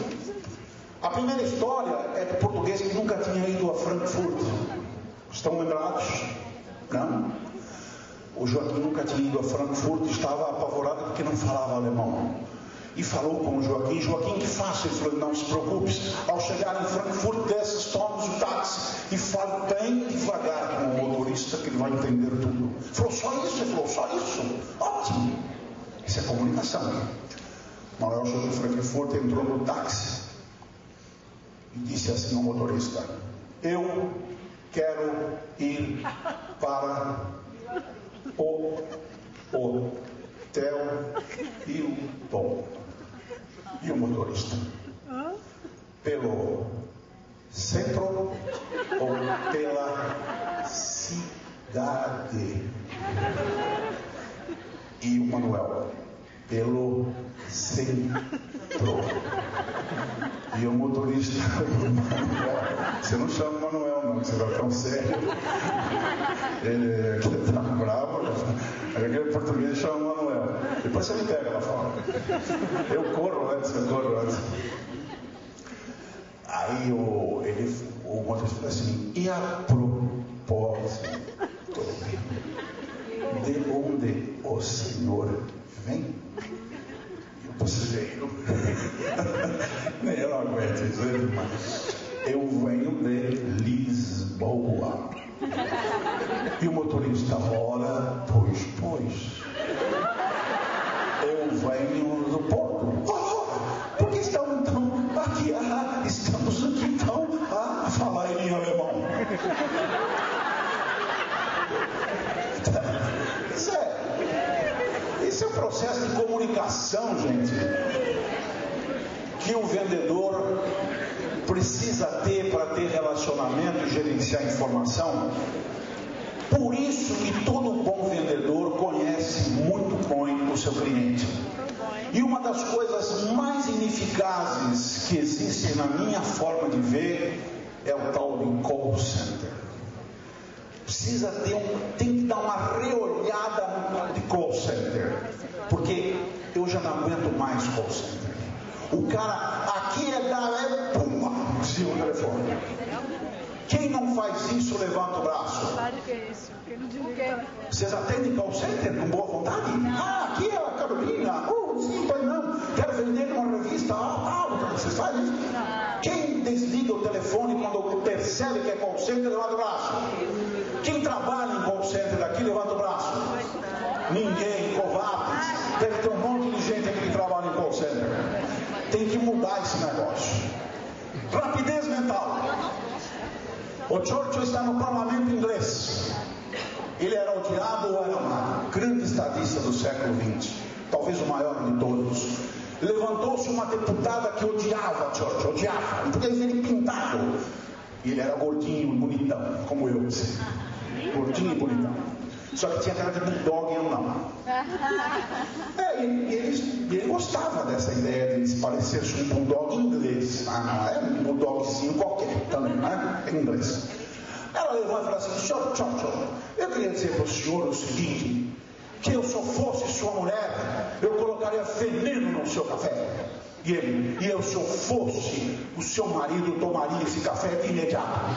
A primeira história é do português que nunca tinha ido a Frankfurt. Estão lembrados? Não? O Joaquim nunca tinha ido a Frankfurt, estava apavorado porque não falava alemão. E falou com o Joaquim: Joaquim, que faço? Ele falou: não se preocupe, ao chegar em Frankfurt, desce, toma o táxi e fale bem devagar com o motorista que ele vai entender tudo. Ele falou: só isso? Ele falou: só isso? Ótimo. Isso é comunicação. Manuel chegou em Frankfurt, entrou no táxi e disse assim ao motorista: eu quero ir para o Hotel Hilton. E o motorista: pelo centro ou pela cidade? E o Manuel: pelo centro. E o motorista, você não chama o Manuel não, você vai tão sério. Ele tá bravo, aquele português chama o Manuel. Depois você me pega lá fora. Eu corro antes. Aí o motorista falou assim, e a propósito, de onde o senhor vem? Passageiro. Nem eu não aguento isso, mas eu venho de Lisboa. E o motorista, ora, pois. Eu venho do Porto. Por que estão então aqui? Estamos aqui então a falar em alemão. Esse é um processo de comunicação, gente, que o vendedor precisa ter para ter relacionamento e gerenciar informação. Por isso que todo bom vendedor conhece muito bem o seu cliente. E uma das coisas mais ineficazes que existem na minha forma de ver é o tal de call center. Precisa tem que dar uma reolhada no de call center, porque eu já não aguento mais call center. O cara aqui pum, desliga o telefone. Quem não faz isso, levanta o braço. Claro que é isso. Vocês atendem call center com boa vontade? Aqui é a Carolina. Sim, pois não. Quero vender uma revista. Vocês fazem isso? Quem desliga o telefone quando percebe que é call center, levanta o braço. Quem trabalha em call center daqui, levanta o braço. Ninguém, covardes. Deve ter um monte de gente aqui que trabalha em call center. Tem que mudar esse negócio. Rapidez mental. O Churchill está no parlamento inglês. Ele era odiado ou era amado? Grande estadista do século XX, talvez o maior de todos. Levantou-se uma deputada que odiava Churchill, porque ele era pintado. E ele era gordinho e bonitão, como eu. Gordinho e bonitão. Só que tinha cara de bulldog e eu não. E ele gostava dessa ideia de se parecer um bulldog inglês. Não é um bulldogzinho qualquer, também, né? É inglês. Ela levou e falou assim, senhor Churchill, eu queria dizer para o senhor o seguinte, que eu se eu fosse sua mulher, eu colocaria veneno no seu café. E eu se eu fosse o seu marido, eu tomaria esse café de imediato.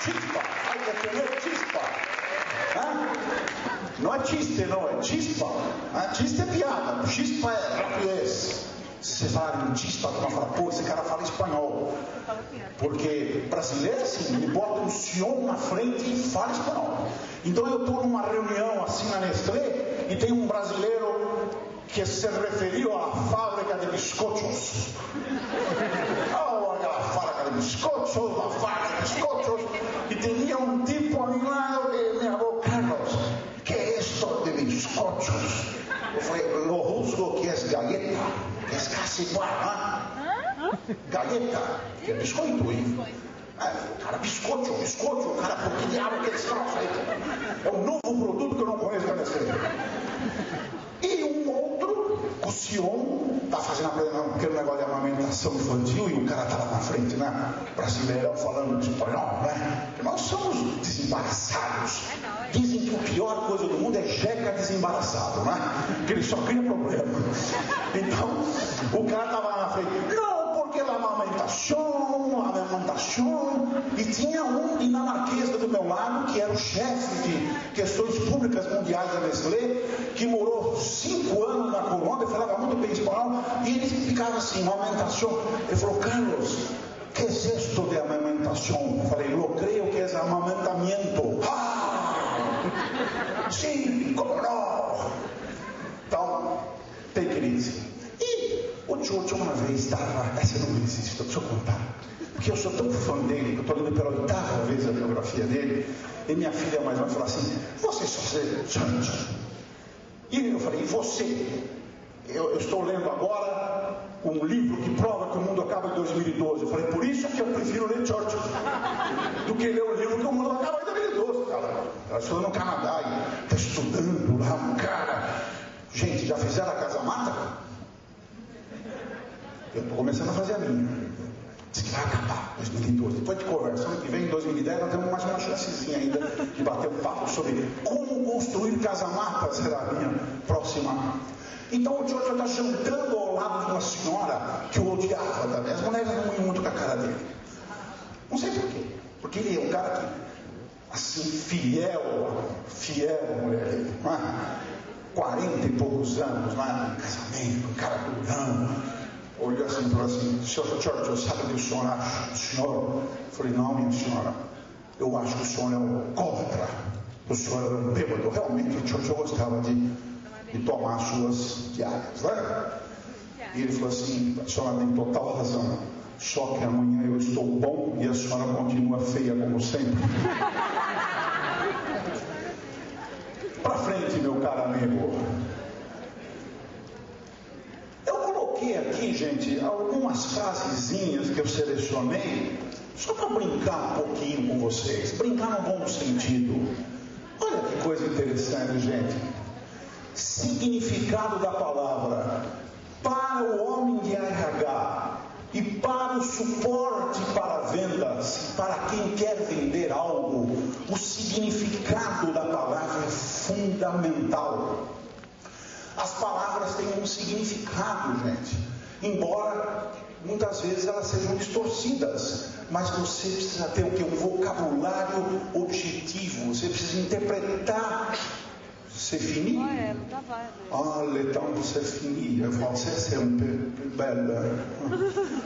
Chispa, hay que tener chispa. Não é chiste, não, é chispa. Chiste é piada, chispa é rapidez. Se você fala em chispa, você fala, pô, esse cara fala espanhol. Porque brasileiro, assim, ele bota um sion na frente e fala espanhol. Então eu estou numa reunião assim na Nestlé e tem um brasileiro que se referiu à fábrica de biscoitos. Aquela fábrica de biscoitos, uma fábrica de biscoitos. E tinha um tipo a mi lado que me falou, Carlos, ¿qué es esto de biscoitos? Eu falei, lo juzgo que es galleta, que es casi igual, Galleta, que é biscoito, hein? Cara, biscoito, cara, por que diabo que eles trocam aí? É um novo produto que eu não conheço da Nestlé. E um outro, o Sion, tá fazendo aquele negócio de amamentação infantil e o cara tá lá na frente, né? Brasileirão falando de espanhol, né? Nós somos desembaraçados. Dizem que a pior coisa do mundo é jeca desembaraçado, né? Que ele só cria problema. Então, o cara tava lá na frente, não, porque a amamentação, e tinha um dinamarquês do meu lado, que era o chefe de questões públicas mundiais da Nestlé, que morou 5 anos na Colômbia, falava muito bem espanhol, e ele ficava assim, amamentação. Ele falou, Carlos, que é isto de amamentação? Eu falei, eu creio que é amamentamento. Sim, como não? Então, take it easy. E o Churchill uma vez estava, essa não existe, deixa eu contar, porque eu sou tão fã dele, que eu estou lendo pela 8ª vez a biografia dele, e minha filha mais nova falou assim, você só sei, Churchill. E eu falei, e você? Eu estou lendo agora um livro que prova que o mundo acaba em 2012. Eu falei, por isso que eu prefiro ler Churchill do que ler o livro que o mundo acaba em 2012, cara. Eu estou no Canadá e está estudando lá um cara Gente, já fizeram a casa-mata? Eu estou começando a fazer a minha. Diz que vai acabar 2012. Depois de conversa, ano que vem, em 2010, nós temos mais uma chancezinha ainda de bater um papo sobre como construir casa-mata, será a minha próxima. Então o George está jantando ao lado de uma senhora que o odiava também. As mulheres não iam muito com a cara dele. Não sei por quê. Porque ele é um cara que, assim, fiel à mulher dele. 40 e poucos anos lá no casamento, um cara durão. Olhou assim e falou assim: Sr. Churchill, sabe o que o senhor acha? O senhor? Eu falei: não, minha senhora, eu acho que o senhor é um alcoólatra. O senhor era um bêbado. Realmente o Churchill gostava de tomar as suas diárias, né? E ele falou assim: a senhora tem total razão, só que amanhã eu estou bom e a senhora continua feia como sempre. Pra frente, meu caro amigo. Eu coloquei aqui, gente, algumas frasezinhas que eu selecionei só para brincar um pouquinho com vocês. Brincar no bom sentido. Olha que coisa interessante, gente. Significado da palavra para o homem de RH e para o suporte para vendas, para quem quer vender algo, o significado da palavra é fundamental. As palavras têm um significado, gente, embora muitas vezes elas sejam distorcidas, mas você precisa ter o quê? Um vocabulário objetivo, você precisa interpretar. C'est fini? Ah, le temps c'est fini. O français c'est un peu belle.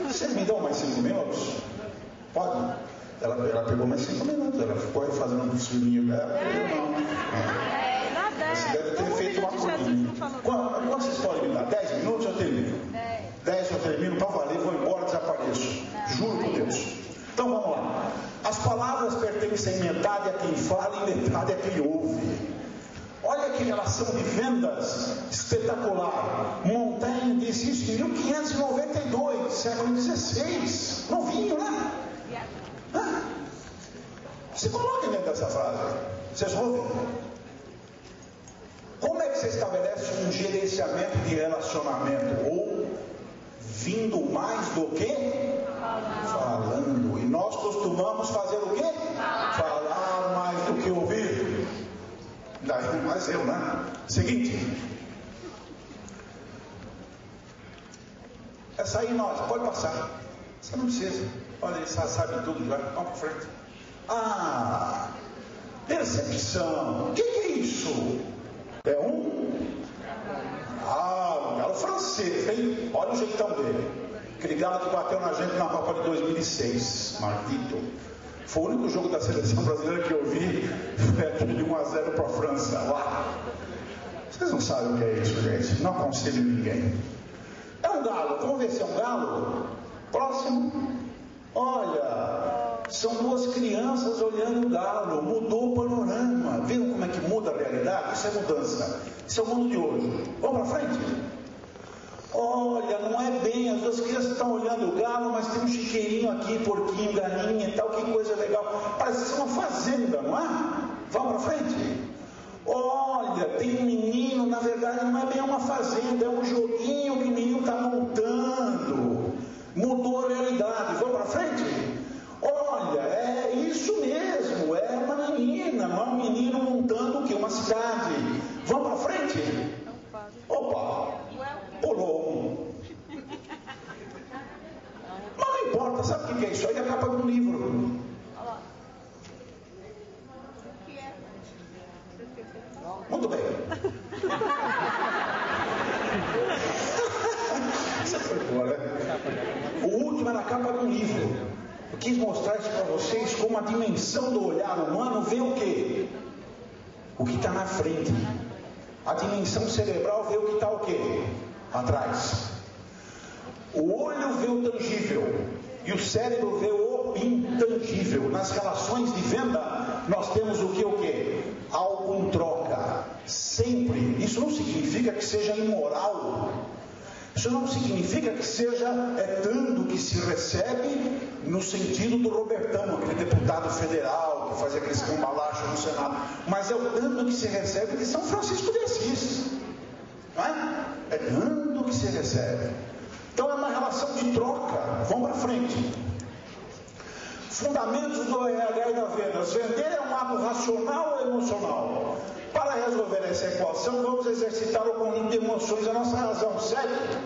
Vocês me dão mais 5 minutos? Pode? Ela pegou mais 5 minutos. Ela ficou aí fazendo um filminho dela. Você deve ter feito uma coisa. Quanto vocês podem me dar? 10 minutos eu termino? 10 eu termino para valer, vou embora, desapareço. Juro por Deus. Então vamos lá. As palavras pertencem metade a quem fala e metade a quem ouve. Olha que relação de vendas espetacular. Montaigne disse isso em 1592, século XVI. Novinho, né? Se coloquem dentro dessa frase. Vocês ouvem? Como é que você estabelece um gerenciamento de relacionamento? Ou vindo mais do que? Falando. E nós costumamos fazer o quê? Falar mais do que ouvir. Daí, mas eu, né? Seguinte. Essa aí nós, pode passar. Você não precisa. Olha, ele sabe tudo já. Vamos para frente. Decepção. O que é isso? É um galo francês, hein? Olha o jeitão dele. Aquele galo que bateu na gente na Copa de 2006. Maldito. Foi o único jogo da seleção brasileira que eu vi, foi aquele de 1-0 para a França, lá. Vocês não sabem o que é isso, gente. Não aconselho ninguém. É um galo. Vamos ver se é um galo? Próximo. Olha, são duas crianças olhando o galo. Mudou o panorama. Viram como é que muda a realidade? Isso é mudança. Isso é o mundo de hoje. Vamos para frente. Olha, não é bem, as duas crianças estão olhando o galo, mas tem um chiqueirinho aqui, porquinho, galinha e tal, que coisa legal. Parece ser uma fazenda, não é? Vamos para frente. Olha, tem um menino, na verdade não é bem uma fazenda, é um joguinho que o menino está montando. Mudou a realidade, vamos para frente. Olha, é isso mesmo, é uma menina, não é um menino montando o quê? Uma cidade. Vamos para frente. Opa! Pulou um. Mas não importa, sabe o que é isso? Aí é a capa do livro. Muito bem. Essa foi boa, né? O último é na capa do livro. Eu quis mostrar isso para vocês como a dimensão do olhar humano vê o quê? O que está na frente. A dimensão cerebral vê o que está o quê? Atrás. O olho vê o tangível e o cérebro vê o intangível. Nas relações de venda nós temos o quê? Algo em troca. Sempre. Isso não significa que seja imoral. Isso não significa que seja dando que se recebe no sentido do Robertão, aquele deputado federal que fazia aqueles cambalachos no Senado. Mas é o dando que se recebe de São Francisco de Assis. entregando o que se recebe. Então é uma relação de troca. Vamos para frente. Fundamentos do RH e da vendas. Vender é um ato racional ou emocional? Para resolver essa equação, vamos exercitar o conjunto de emoções da nossa razão, certo?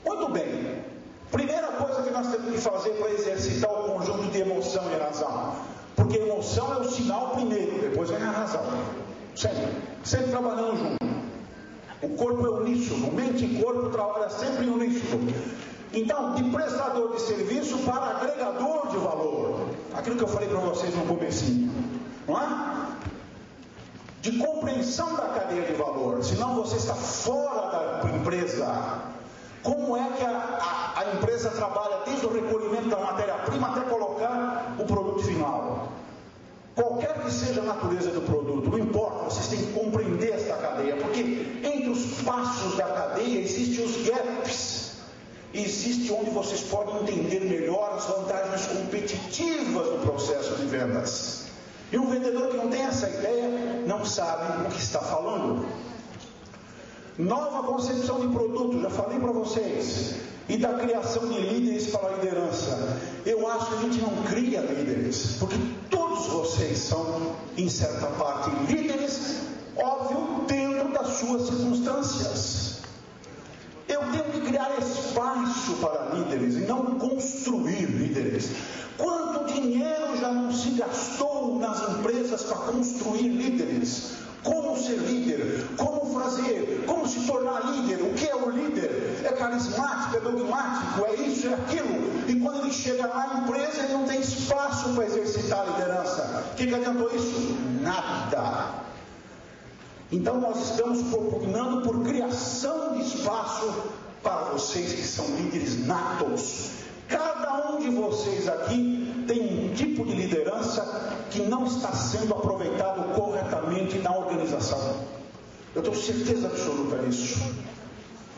Muito bem. Primeira coisa que nós temos que fazer para exercitar o conjunto de emoção e razão. Porque emoção é o sinal primeiro, depois vem a razão. Sempre trabalhando junto. O corpo é uníssono, mente e corpo trabalham sempre em uníssono. Então, de prestador de serviço para agregador de valor. Aquilo que eu falei para vocês no comecinho. Não é? De compreensão da cadeia de valor. Senão você está fora da empresa. Como é que a empresa trabalha desde o recolhimento da matéria-prima até colocar o produto final? Qualquer que seja a natureza do produto, não importa, vocês têm que compreender esta cadeia, porque entre os passos da cadeia existem os gaps, existe onde vocês podem entender melhor as vantagens competitivas do processo de vendas. E um vendedor que não tem essa ideia, não sabe o que está falando. Nova concepção de produto, já falei para vocês, e da criação de líderes para a liderança. Eu acho que a gente não cria líderes, porque todos vocês são, em certa parte, líderes, óbvio, dentro das suas circunstâncias. Eu tenho que criar espaço para líderes e não construir líderes. Quanto dinheiro já não se gastou nas empresas para construir líderes? Como ser líder? Como fazer? Como se tornar líder? O que é o líder? É carismático? É dogmático? É isso? É aquilo? E quando ele chega na empresa, ele não tem espaço para exercitar a liderança. O que adiantou isso? Nada. Então nós estamos propugnando por criação de espaço para vocês que são líderes natos. Cada um de vocês aqui tem um tipo de liderança que não está sendo aproveitado corretamente na organização. Eu tenho certeza absoluta disso.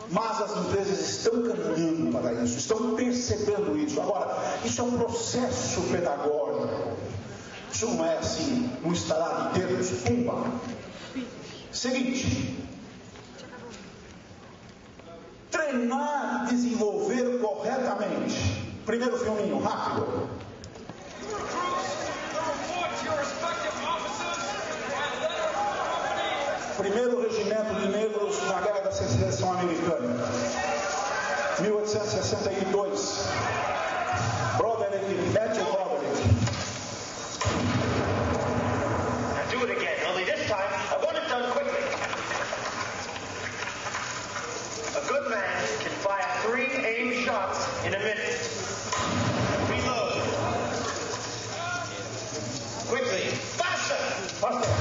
Mas as empresas estão caminhando para isso, estão percebendo isso. Agora, isso é um processo pedagógico. Isso não é assim, um estalar de dedos, pumba. Seguinte. Treinar e desenvolver corretamente. Primeiro filminho, rápido. Primeiro regimento de negros na Guerra da Secessão Americana. 1862. Broderick, Matthew Broderick. Now do it again, only this time I want it done quickly. A good man can fire 3 aimed shots in a minute. Reload. Quickly. Faster. Faster.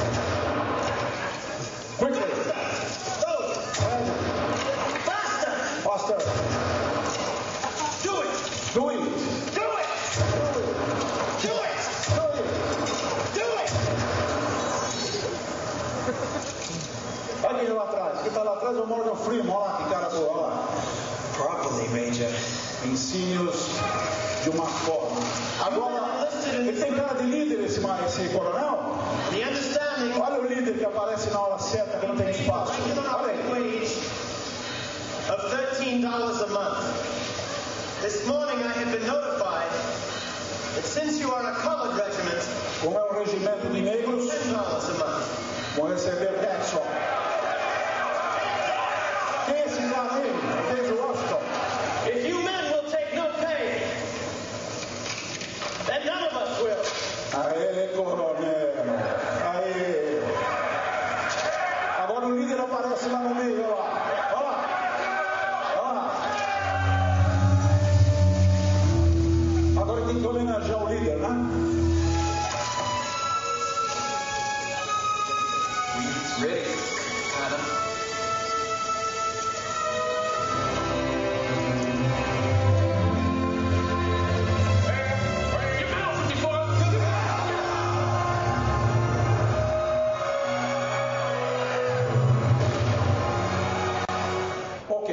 Quickly. Load. Faster. Faster. Do it. Do it. Do it. Do it. Do it. Olha quem lá atrás. Quem está lá atrás é o Morgan Freeman. Olha lá que cara boa. Olha lá. Properly, Major. Ensine-os de uma forma. Agora, ele tem cara de líder esse coronel? The understanding Olha o líder que aparece na hora certa, que não tem espaço. Olha aí. wage of $13 a month. This morning I have been notified that since you are a colored regiment, Como é um regimento de negros, $10 a month. vão receber 10 só. Quem é esse cara aí? Desde Washington. If you men will take no pay, then none of us will. Aê, coronel. Aê. Agora o líder aparece lá no meio, olha lá. Olha lá. Olha lá. Agora tem que homenagear o líder, né? Ready, Adam. Ok.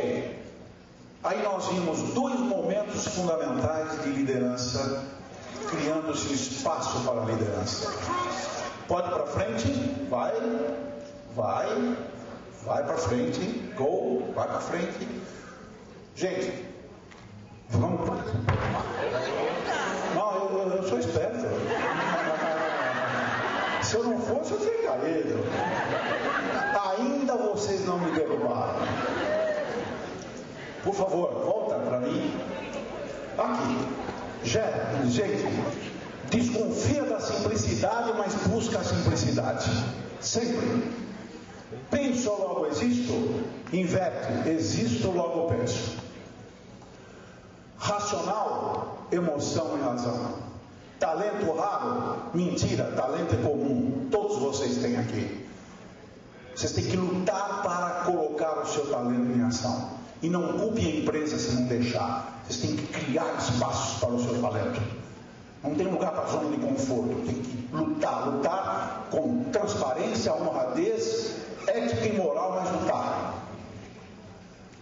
Aí nós vimos 2 momentos fundamentais de liderança, criando-se um espaço para a liderança. Pode para frente, vai, Vai para frente. Go. Vai para frente. Gente, vamos. Não, eu sou esperto. Se eu não fosse, eu teria caído. Ainda vocês não me derrubaram. Por favor, volta para mim. Aqui. Gente, desconfia da simplicidade, mas busca a simplicidade. Sempre. Penso, logo existo. Inverte. Existo, logo penso. Racional, emoção e razão. Talento raro, mentira. Talento é comum. Todos vocês têm aqui. Vocês têm que lutar para colocar o seu talento em ação. E não culpe a empresa se não deixar. Vocês têm que criar espaços para o seu talento. Não tem lugar para a zona de conforto. Tem que lutar com transparência, honradez, ética e moral, mas lutar.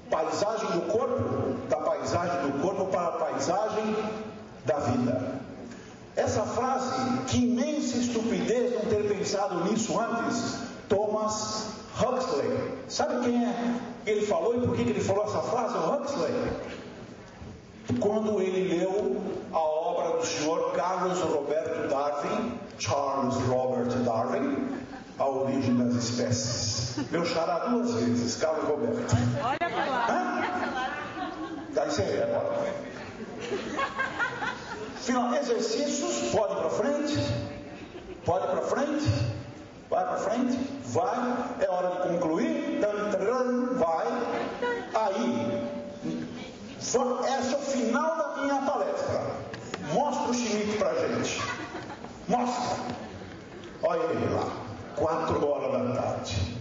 Paisagem do corpo, da paisagem do corpo para a paisagem da vida. Essa frase, que imensa estupidez não ter pensado nisso antes, Thomas Huxley. Sabe quem é? Ele falou e por que ele falou essa frase, o Huxley? Quando ele leu a obra do senhor Charles Robert Darwin, A Origem das Espécies. Meu xará 2 vezes, Carlos Roberto. Olha para lá. Dá isso aí agora. Final, exercícios, pode ir para frente. Pode ir para frente. Vai para frente. Vai. É hora de concluir. Vai. Aí. Esse é o final da minha palestra. Mostra o Schmidt pra gente. Mostra. Olha ele lá. 4 horas da tarde.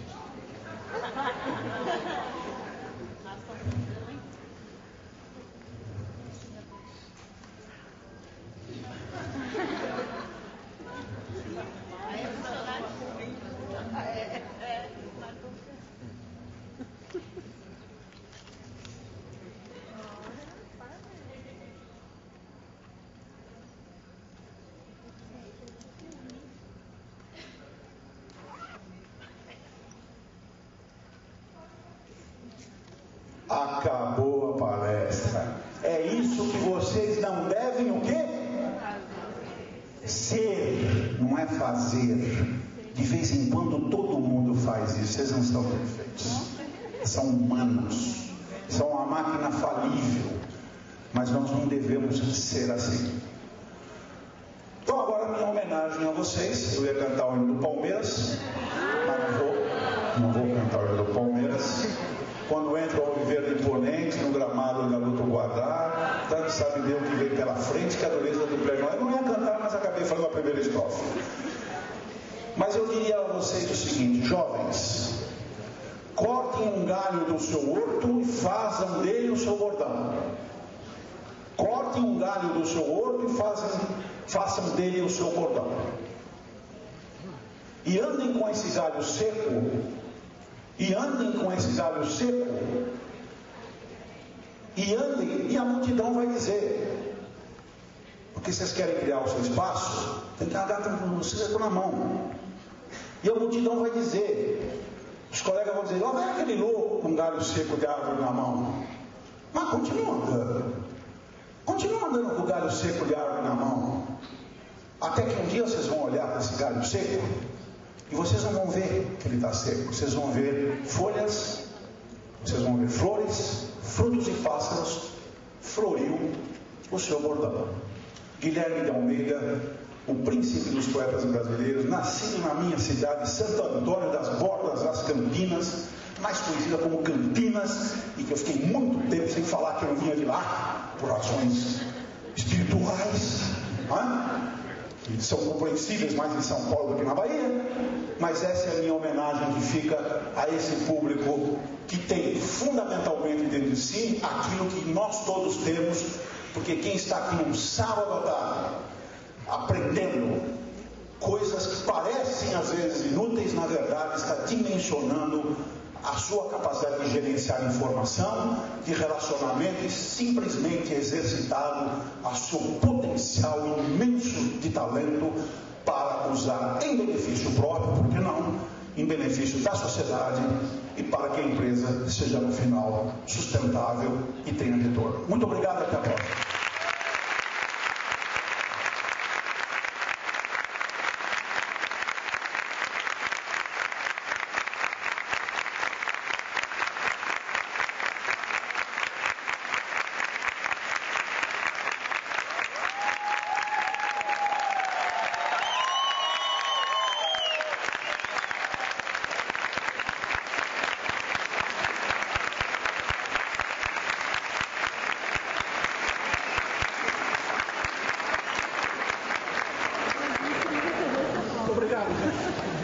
Acabou a palestra. É isso que vocês não devem o quê? Ser, não é fazer. De vez em quando todo mundo faz isso. Vocês não são perfeitos. São humanos. São uma máquina falível. Mas nós não devemos ser assim. Então agora minha homenagem a vocês. Eu ia cantar o hino do Palmeiras, mas não vou cantar o hino do Palmeiras. Quando entra o Oliveira imponente no gramado do Garoto Guardar, tanto sabe Deus que veio pela frente que a dureza do pleno. Eu não ia cantar, mas acabei falando a primeira estrofe. Mas eu diria a vocês o seguinte, jovens, cortem um galho do seu horto e façam dele o seu bordão. Cortem um galho do seu horto e façam dele o seu bordão. E andem com esse galho seco. E andem com esse galho seco. E andem, e a multidão vai dizer. Porque vocês querem criar o seu espaço, tem que andar com o seco na mão. E a multidão vai dizer. Os colegas vão dizer, ó, vem aquele louco com um galho seco de árvore na mão. Mas continua andando. Continua andando com o galho seco de árvore na mão. Até que um dia vocês vão olhar para esse galho seco. E vocês não vão ver que ele está seco. Vocês vão ver folhas, vocês vão ver flores, frutos e pássaros. Floriu o seu bordão. Guilherme de Almeida, o príncipe dos poetas brasileiros, nascido na minha cidade, Santo Antônio das Bordas das Campinas, mais conhecida como Campinas, e que eu fiquei muito tempo sem falar que eu vinha de lá, por razões espirituais, que são compreensíveis mais em São Paulo do que na Bahia, mas essa é a minha homenagem que fica a esse público que tem fundamentalmente dentro de si aquilo que nós todos temos, porque quem está aqui num sábado à tarde aprendendo coisas que parecem às vezes inúteis, na verdade está dimensionando a sua capacidade de gerenciar informação, de relacionamento e simplesmente exercitado a seu potencial imenso de talento para usar em benefício próprio, por que não, em benefício da sociedade e para que a empresa seja, no final, sustentável e tenha retorno. Muito obrigado e até a próxima. Obrigado.